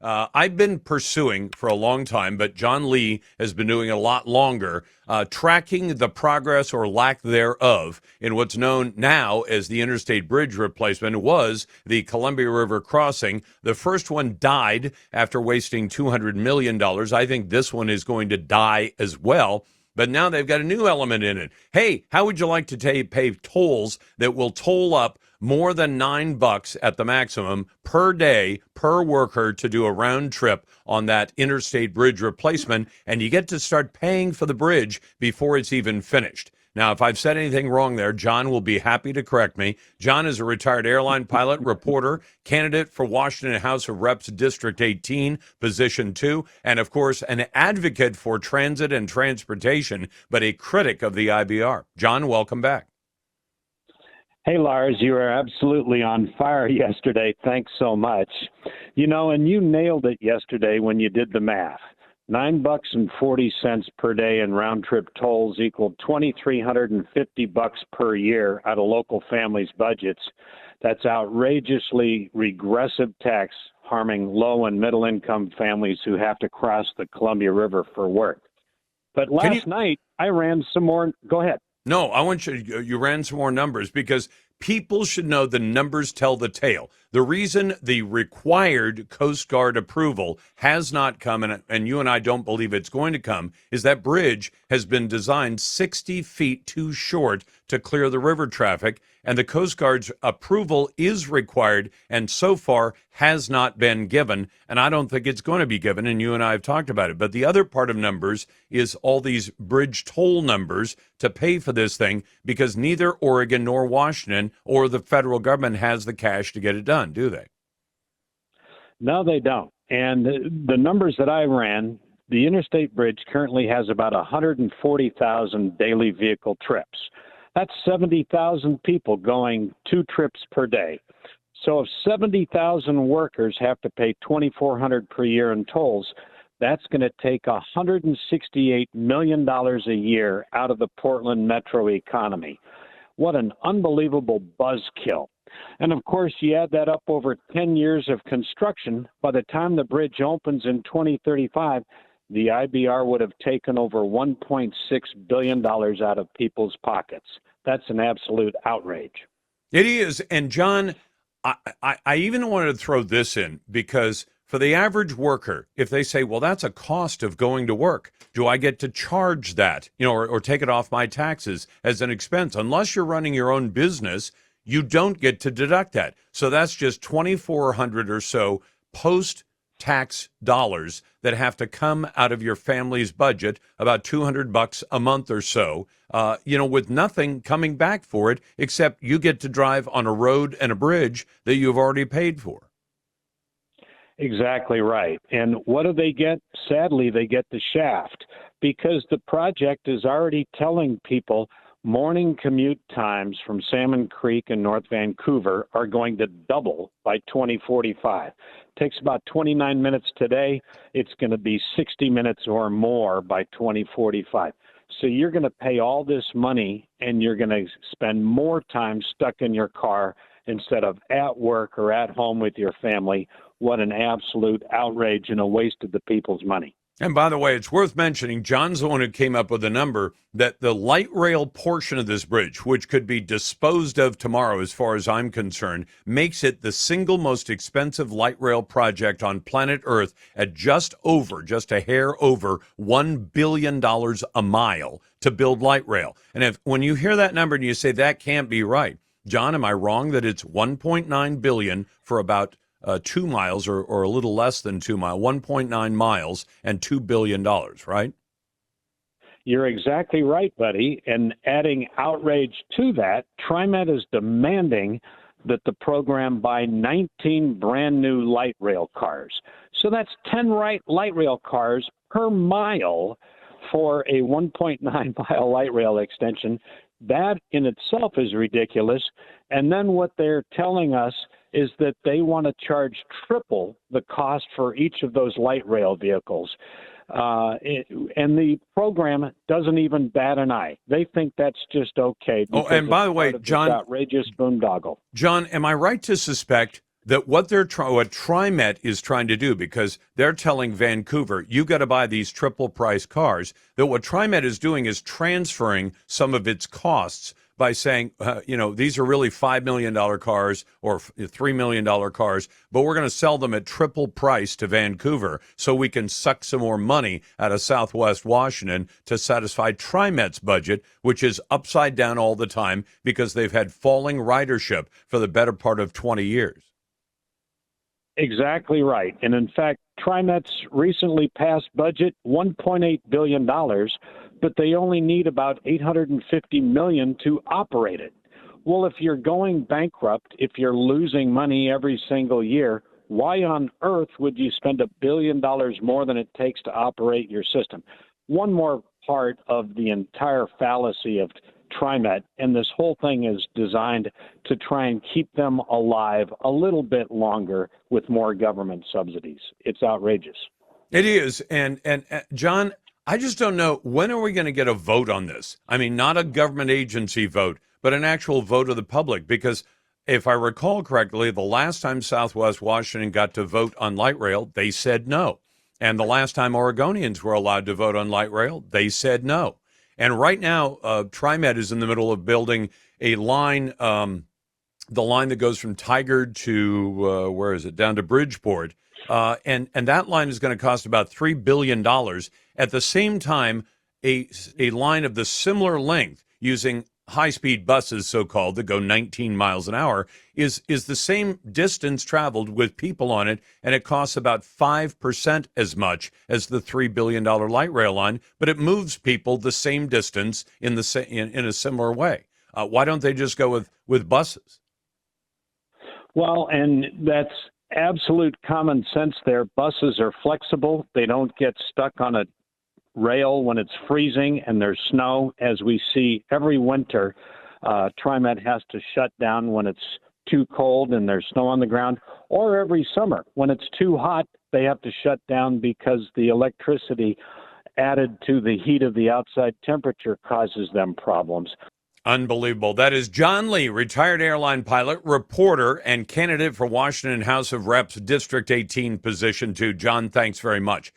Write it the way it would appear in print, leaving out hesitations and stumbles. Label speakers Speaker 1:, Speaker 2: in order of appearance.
Speaker 1: I've been pursuing for a long time, but John Lee has been doing a lot longer, tracking the progress or lack thereof in what's known now as the Interstate Bridge Replacement. Was the Columbia River crossing. The first one died after wasting $200 million. I think this one is going to die as well. But now they've got a new element in it. Hey, how would you like to pay tolls that will toll up more than $9 at the maximum per day per worker to do a round trip on that interstate bridge replacement? And you get to start paying for the bridge before it's even finished. Now, if I've said anything wrong there, John will be happy to correct me. John is a retired airline pilot, reporter, candidate for Washington House of Reps District 18, Position 2, and, of course, an advocate for transit and transportation, but a critic of the IBR. John, welcome back.
Speaker 2: Hey, Lars, you were absolutely on fire yesterday. Thanks so much. And you nailed it yesterday when you did the math. $9.40 per day in round-trip tolls equaled $2,350 per year out of local families' budgets. That's outrageously regressive tax harming low- and middle-income families who have to cross the Columbia River for work. But last night, I ran some more. Go ahead.
Speaker 1: No, I want you ran some more numbers because people should know the numbers tell the tale. The reason the required Coast Guard approval has not come, and you and I don't believe it's going to come, is that bridge has been designed 60 feet too short to clear the river traffic, and the Coast Guard's approval is required and so far has not been given, and I don't think it's going to be given, and you and I have talked about it. But the other part of numbers is all these bridge toll numbers to pay for this thing because neither Oregon nor Washington or the federal government has the cash to get it done, do they?
Speaker 2: No, they don't. And the numbers that I ran, the interstate bridge currently has about 140,000 daily vehicle trips. That's 70,000 people going 2 trips per day. So if 70,000 workers have to pay $2,400 per year in tolls, that's going to take $168 million a year out of the Portland metro economy. What an unbelievable buzzkill. And of course, you add that up over 10 years of construction. By the time the bridge opens in 2035, the IBR would have taken over $1.6 billion out of people's pockets. That's an absolute outrage.
Speaker 1: It is. And John, I even wanted to throw this in because for the average worker, if they say, well, that's a cost of going to work, do I get to charge that, or take it off my taxes as an expense? Unless you're running your own business, you don't get to deduct that. So that's just $2,400 or so post-tax dollars that have to come out of your family's budget, about $200 a month or so, with nothing coming back for it except you get to drive on a road and a bridge that you've already paid for.
Speaker 2: Exactly right. And what do they get? Sadly, they get the shaft because the project is already telling people morning commute times from Salmon Creek and North Vancouver are going to double by 2045. It takes about 29 minutes today. It's going to be 60 minutes or more by 2045. So you're going to pay all this money and you're going to spend more time stuck in your car instead of at work or at home with your family. What an absolute outrage and a waste of the people's money.
Speaker 1: And by the way, it's worth mentioning, John's the one who came up with the number that the light rail portion of this bridge, which could be disposed of tomorrow as far as I'm concerned, makes it the single most expensive light rail project on planet Earth at just a hair over $1 billion a mile to build light rail. And when you hear that number and you say that can't be right, John, am I wrong that it's $1.9 billion for about 2 miles or a little less than 2 miles, 1.9 miles and $2 billion, right?
Speaker 2: You're exactly right, buddy. And adding outrage to that, TriMet is demanding that the program buy 19 brand new light rail cars. So that's 10 light rail cars per mile for a 1.9 mile light rail extension. That in itself is ridiculous. And then what they're telling us is that they want to charge triple the cost for each of those light rail vehicles. And the program doesn't even bat an eye. They think that's just okay.
Speaker 1: Oh, and by the way, John,
Speaker 2: outrageous boondoggle.
Speaker 1: John, am I right to suspect that what what TriMet is trying to do, because they're telling Vancouver, you got to buy these triple price cars, that what TriMet is doing is transferring some of its costs by saying, these are really $5 million cars or $3 million cars, but we're going to sell them at triple price to Vancouver so we can suck some more money out of Southwest Washington to satisfy TriMet's budget, which is upside down all the time because they've had falling ridership for the better part of 20 years.
Speaker 2: Exactly right. And in fact, TriMet's recently passed budget, $1.8 billion, but they only need about $850 million to operate it. Well, if you're going bankrupt, if you're losing money every single year, why on earth would you spend $1 billion more than it takes to operate your system? One more part of the entire fallacy of TriMet, and this whole thing is designed to try and keep them alive a little bit longer with more government subsidies. It's outrageous.
Speaker 1: It is. And John, I just don't know, when are we going to get a vote on this? I mean, not a government agency vote, but an actual vote of the public. Because if I recall correctly, the last time Southwest Washington got to vote on light rail, they said no. And the last time Oregonians were allowed to vote on light rail, they said no. And right now, TriMet is in the middle of building a line, the line that goes from Tigard to, down to Bridgeport. And that line is going to cost about $3 billion. At the same time, a line of the similar length using high-speed buses, so-called, that go 19 miles an hour, is the same distance traveled with people on it, and it costs about 5% as much as the $3 billion light rail line, but it moves people the same distance in a similar way. Why don't they just go with buses?
Speaker 2: Well, and that's absolute common sense there. Buses are flexible. They don't get stuck on a rail when it's freezing and there's snow, as we see every winter. TriMet has to shut down when it's too cold and there's snow on the ground, or every summer when it's too hot, they have to shut down because the electricity added to the heat of the outside temperature causes them problems.
Speaker 1: Unbelievable. That is John Lee, retired airline pilot, reporter, and candidate for Washington House of Reps District 18 position 2. John, thanks very much.